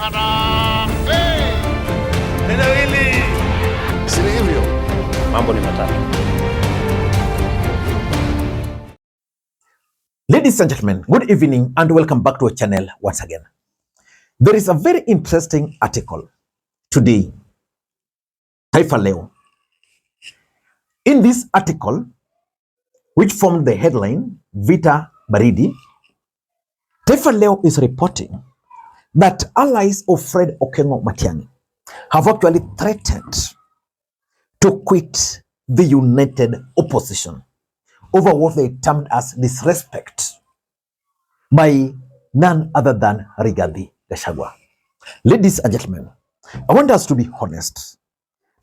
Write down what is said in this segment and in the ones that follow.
Harambee! Neno hili si hivyo. Mambo ni matatu. Ladies and gentlemen, good evening and welcome back to our channel once again. There is a very interesting article today, Taifa Leo. In this article, which formed the headline, Vita Baridi, Taifa Leo is reporting that allies of Fred Matiang'i have actually threatened to quit the united opposition over what they termed as disrespect by none other than Rigathi Gachagua. Ladies and gentlemen, I want us to be honest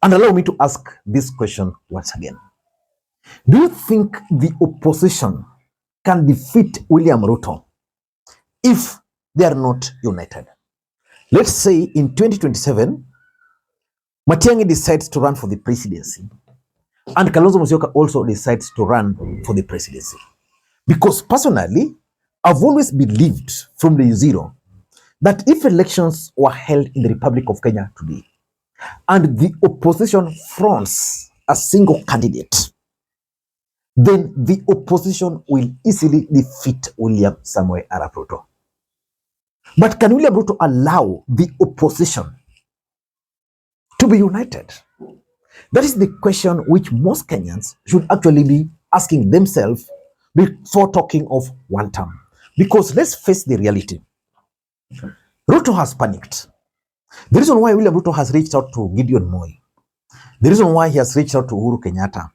and allow me to ask this question once again. Do you think the opposition can defeat William Ruto if they are not united? Let's say in 2027, Matiangi decides to run for the presidency and Kalonzo Musyoka also decides to run for the presidency. Because personally, I've always believed from the zero that if elections were held in the Republic of Kenya today and the opposition fronts a single candidate, then the opposition will easily defeat William Samoei Arap Ruto. But can William Ruto allow the opposition to be united? That is the question which most Kenyans should actually be asking themselves before talking of one term. Because let's face the reality. Ruto has panicked. The reason why William Ruto has reached out to Gideon Moi, the reason why he has reached out to Uhuru Kenyatta,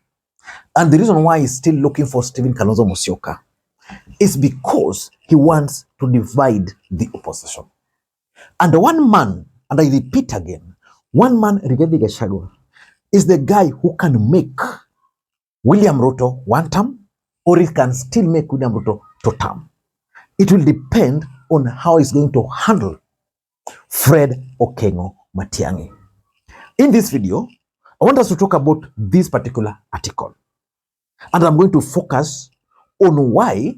and the reason why he's still looking for Stephen Kalonzo Musyoka is because he wants to divide the opposition. And one man, and I repeat again, one man, Rigathi Gachagua, is the guy who can make William Ruto one term, or he can still make William Ruto two term. It will depend on how he's going to handle Fred Matiang'i. In this video, I want us to talk about this particular article. And I'm going to focus on why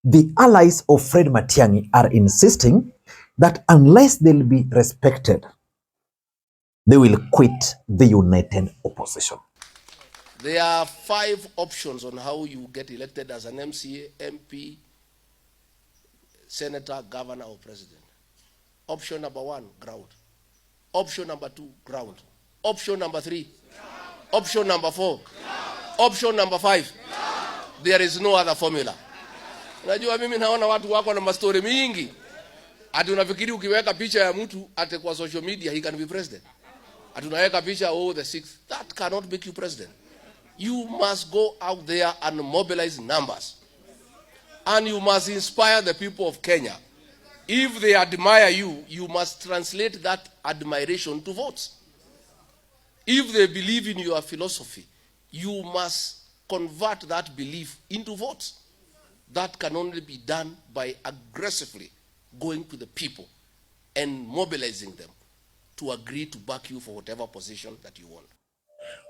the allies of Fred Matiang'i are insisting that unless they'll be respected, they will quit the united opposition. There are 5 options on how you get elected as an MCA, MP, senator, governor, or president. Option number 1, ground. Option number 2, ground. Option number 3, option number 4, option number 5. There is no other formula. Unajua mimi naona watu wako na mastori mingi. Ati unafikiri ukiweka picha ya mtu ate kwa social media he can be president. Ati unaweka picha the 6th. That cannot make you president. You must go out there and mobilize numbers. And you must inspire the people of Kenya. If they admire you, you must translate that admiration to votes. If they believe in your philosophy, you must convert that belief into votes. That can only be done by aggressively going to the people and mobilizing them to agree to back you for whatever position that you want.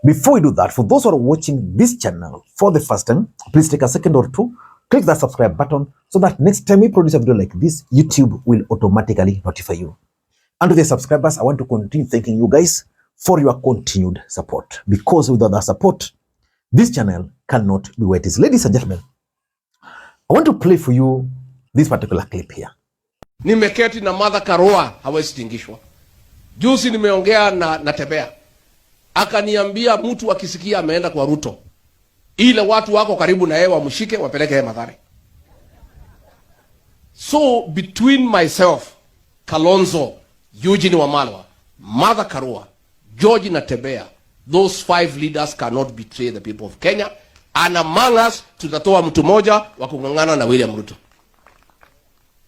Before we do that, for those who are watching this channel for the first time, please take a second or two, click that subscribe button so that next time we produce a video like this, YouTube will automatically notify you. And to the subscribers, I want to continue thanking you guys for your continued support, because without that support, this channel cannot be where it is. Ladies and gentlemen, I want to play for you this particular clip here. Nimeketi na Martha Karua hawezi tingishwa. Juzi nimeongea na Tebea. Akaniambia mtu akisikia ameenda kwa Ruto, ile watu wako karibu na yeye wamshike wapeleke yeye Mathare. So between myself, Kalonzo, Eugene Wamalwa, Martha Karua, George na Tebea, those 5 leaders cannot betray the people of Kenya. And among us, tutatoa mtu moja wa kungangana na William Ruto.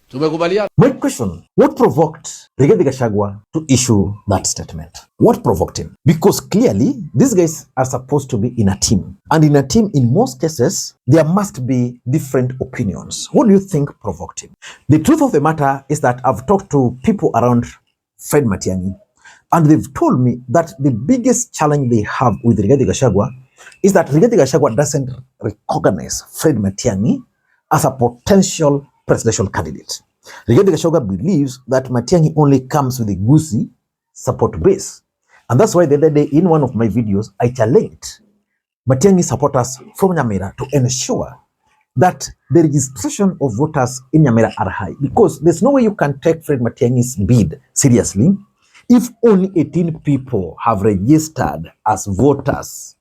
Tumekubaliana. My question, what provoked Rigathi Gachagua to issue that statement? What provoked him? Because clearly, these guys are supposed to be in a team. And in a team, in most cases, there must be different opinions. What do you think provoked him? The truth of the matter is that I've talked to people around Fred Matiang'i, and they've told me that the biggest challenge they have with Rigathi Gachagua is that Rigathi Gachagua doesn't recognize Fred Matiang'i as a potential presidential candidate. Rigathi Gachagua believes that Matiangi only comes with a goosey support base. And that's why the other day in one of my videos, I challenged Matiangi supporters from Nyamira to ensure that the registration of voters in Nyamira are high. Because there's no way you can take Fred Matiangi's bid seriously if only 18 people have registered as voters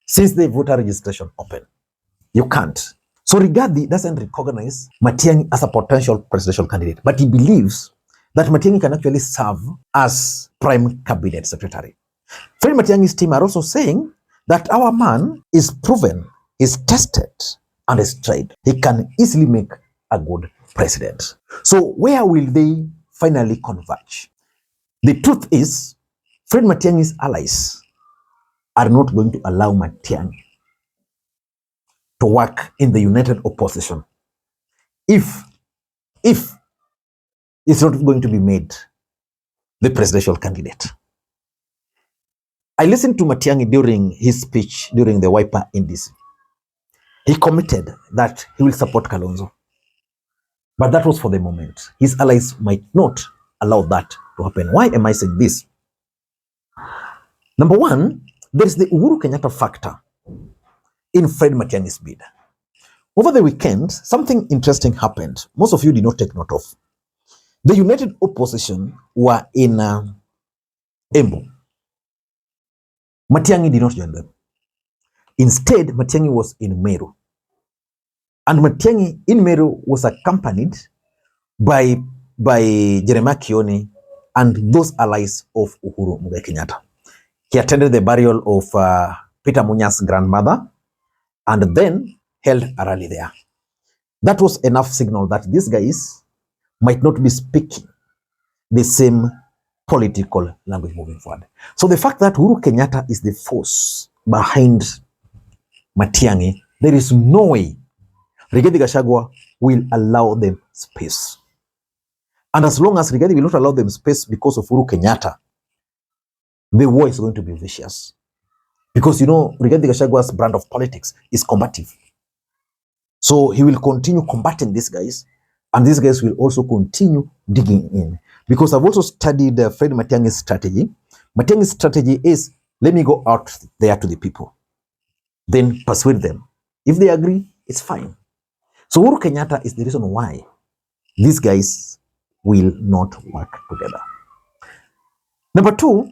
since the voter registration opened. You can't. So Rigathi doesn't recognize Matiangi as a potential presidential candidate, but he believes that Matiangi can actually serve as prime cabinet secretary. Fred Matiangi's team are also saying that our man is proven, is tested, and is tried. He can easily make a good president. So where will they finally converge? The truth is, Fred Matiangi's allies are not going to allow Matiangi to work in the united opposition if it's not going to be made the presidential candidate. I listened to Matiangi during his speech during the Wiper in DC. He committed that he will support Kalonzo. But that was for the moment. His allies might not allow that to happen. Why am I saying this? Number one, there is the Uhuru Kenyatta factor in Fred Matiangi's bid. Over the weekend, something interesting happened. Most of you did not take note of. The united opposition were in Embu. Matiangi did not join them. Instead, Matiangi was in Meru. And Matiangi in Meru was accompanied by Jeremiah Kioni and those allies of Uhuru Kenyatta. He attended the burial of Peter Munya's grandmother and then held a rally there. That was enough signal that these guys might not be speaking the same political language moving forward. So the fact that Uhuru Kenyatta is the force behind Matiangi, there is no way Rigathi Gachagua will allow them space. And as long as Rigathi will not allow them space because of Uhuru Kenyatta, the war is going to be vicious. Because you know, Rigathi Gachagua's brand of politics is combative. So he will continue combating these guys, and these guys will also continue digging in. Because I've also studied Fred Matiangi's strategy. Matiangi's strategy is, let me go out there to the people, then persuade them. If they agree, it's fine. So Uhuru Kenyatta is the reason why these guys will not work together. Number two,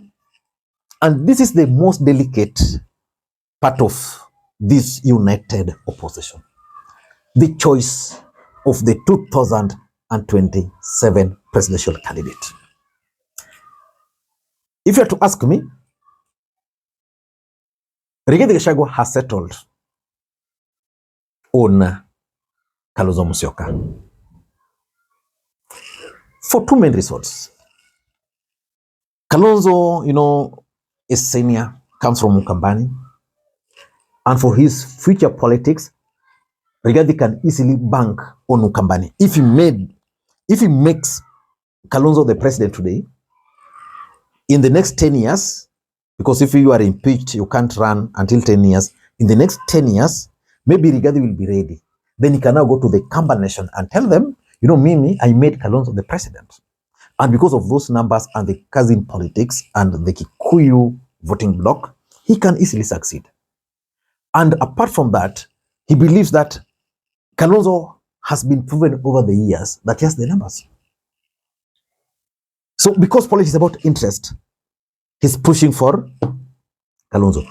and this is the most delicate part of this united opposition, the choice of the 2027 presidential candidate. If you are to ask me, Rigathi Gachagua has settled on Kalonzo Musyoka for two main reasons. Kalonzo, you know, is senior, comes from Mukambani, and for his future politics, Rigathi can easily bank on Mukambani. If he makes Kalonzo the president today, in the next 10 years, because if you are impeached, you can't run until 10 years. In the next 10 years, maybe Rigathi will be ready. Then he can now go to the Kamba Nation and tell them, you know, Mimi, I made Kalonzo the president. And because of those numbers and the cousin politics and the Kikuyu voting bloc, he can easily succeed. And apart from that, he believes that Kalonzo has been proven over the years that he has the numbers. So because politics is about interest, he's pushing for Kalonzo.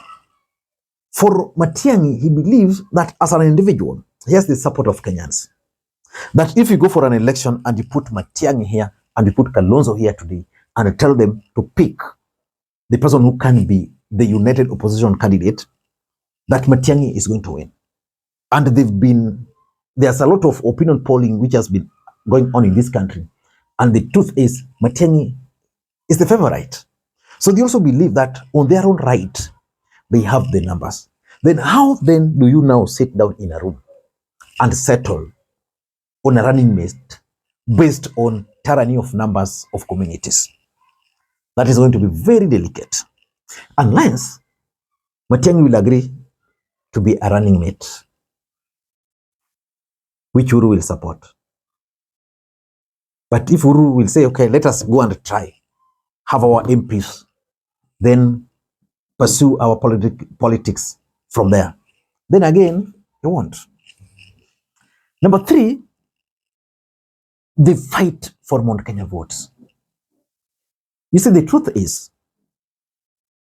For Matiangi, he believes that as an individual, he has the support of Kenyans. That if you go for an election and you put Matiangi here and you put Kalonzo here today and tell them to pick the person who can be the united opposition candidate, that Matiangi is going to win. And there's a lot of opinion polling which has been going on in this country. And the truth is, Matiangi is the favorite. So they also believe that on their own right, they have the numbers. Then how then do you now sit down in a room and settle on a running mate based on tyranny of numbers of communities? That is going to be very delicate. Unless Matiangi will agree to be a running mate, which Uhuru will support. But if Uhuru will say, okay, let us go and try, have our MPs, then pursue our politics from there, then again, he won't. Number 3, the fight for Mount Kenya votes. You see, the truth is,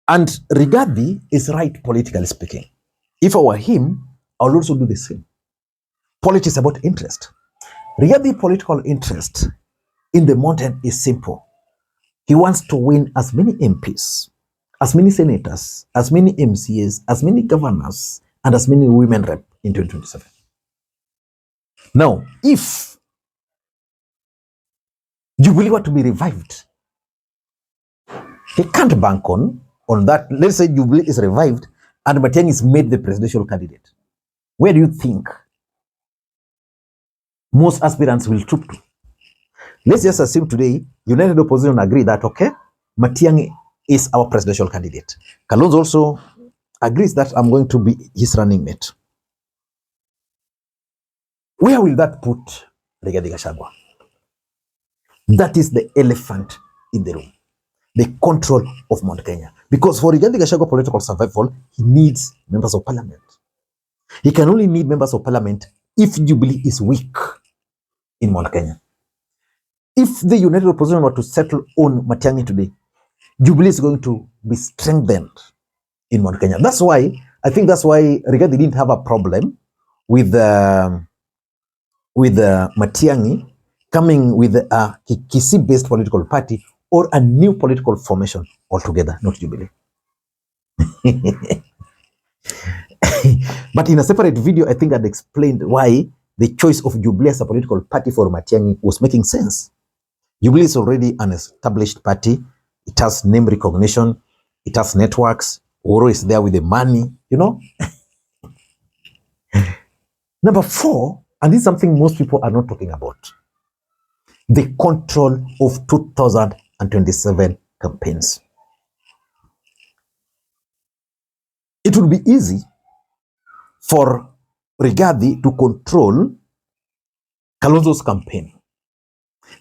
and Rigathi is right politically speaking. If I were him, I would also do the same. Politics is about interest. Rigathi political interest in the mountain is simple. He wants to win as many MPs, as many senators, as many MCAs, as many governors, and as many women rep in 2027. Now, if Jubilee were to be revived, he can't bank on that. Let's say Jubilee is revived and Matiangi is made the presidential candidate. Where do you think most aspirants will troop to? Let's just assume today, United Opposition agree that, okay, Matiangi is our presidential candidate. Kalonzo also agrees that I'm going to be his running mate. Where will that put Rigathi Gachagua? That is the elephant in the room. The control of Mount Kenya. Because for Rigathi Gachagua political survival, he needs members of parliament. He can only need members of parliament if Jubilee is weak in Mount Kenya. If the United Opposition were to settle on Matiangi today, Jubilee is going to be strengthened in Mount Kenya. That's why, I think that's why Rigathi didn't have a problem with Matiangi coming with a Kisii-based political party or a new political formation altogether, not Jubilee. But in a separate video, I think I'd explained why the choice of Jubilee as a political party for Matiangi was making sense. Jubilee is already an established party. It has name recognition. It has networks. Uhuru is there with the money, you know. Number 4, and this is something most people are not talking about, the control of 2027 campaigns. It would be easy for Rigathi to control Kalonzo's campaign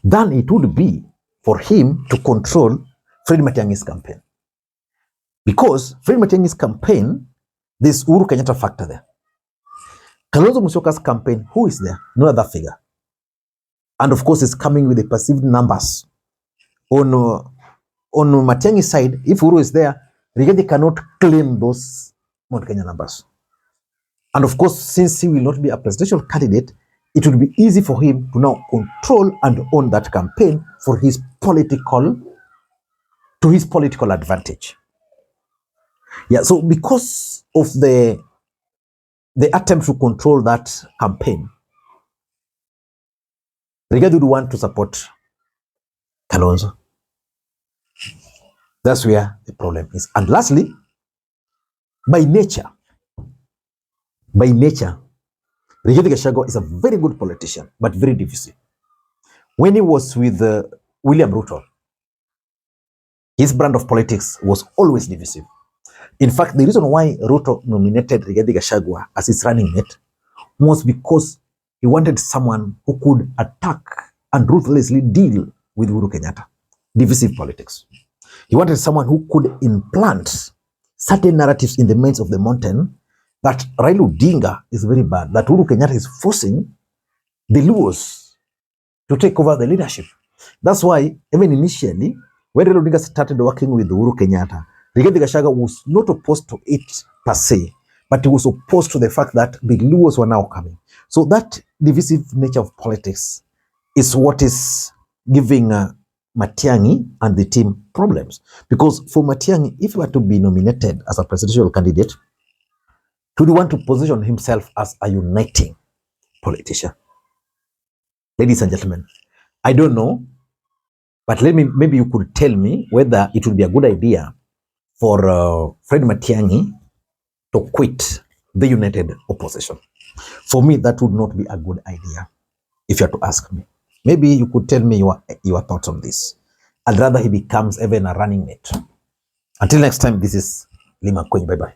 than it would be for him to control Fred Matiang'i's campaign. Because Fred Matiang'i's campaign, there's Uhuru Kenyatta factor there. Kalonzo Musyoka's campaign, who is there? No other figure. And of course, it's coming with the perceived numbers. On Matiangi's side, if Uhuru is there, Rigathi cannot claim those Mount Kenya numbers. And of course, since he will not be a presidential candidate, it would be easy for him to now control and own that campaign to his political advantage. Yeah, so because of the attempt to control that campaign, Rigathi would want to support Kalonzo. That's where the problem is. And lastly, by nature, Rigathi Gachagua is a very good politician, but very divisive. When he was with William Ruto, his brand of politics was always divisive. In fact, the reason why Ruto nominated Rigathi Gachagua as his running mate was because he wanted someone who could attack and ruthlessly deal with Uhuru Kenyatta. Divisive politics. He wanted someone who could implant certain narratives in the minds of the mountain that Raila Odinga is very bad, that Uhuru Kenyatta is forcing the Luos to take over the leadership. That's why, even initially, when Raila Odinga started working with Uhuru Kenyatta, Rigathi Gachagua was not opposed to it per se, but he was opposed to the fact that the Luos were now coming. So that divisive nature of politics is what is giving Matiangi and the team problems. Because for Matiangi, if he were to be nominated as a presidential candidate, he would want to position himself as a uniting politician. Ladies and gentlemen, I don't know, but maybe you could tell me whether it would be a good idea for Fred Matiang'i to quit the United Opposition. For me, that would not be a good idea, if you are to ask me. Maybe you could tell me your thoughts on this. I'd rather he becomes even a running mate. Until next time, this is Lee Makwiny. Bye-bye.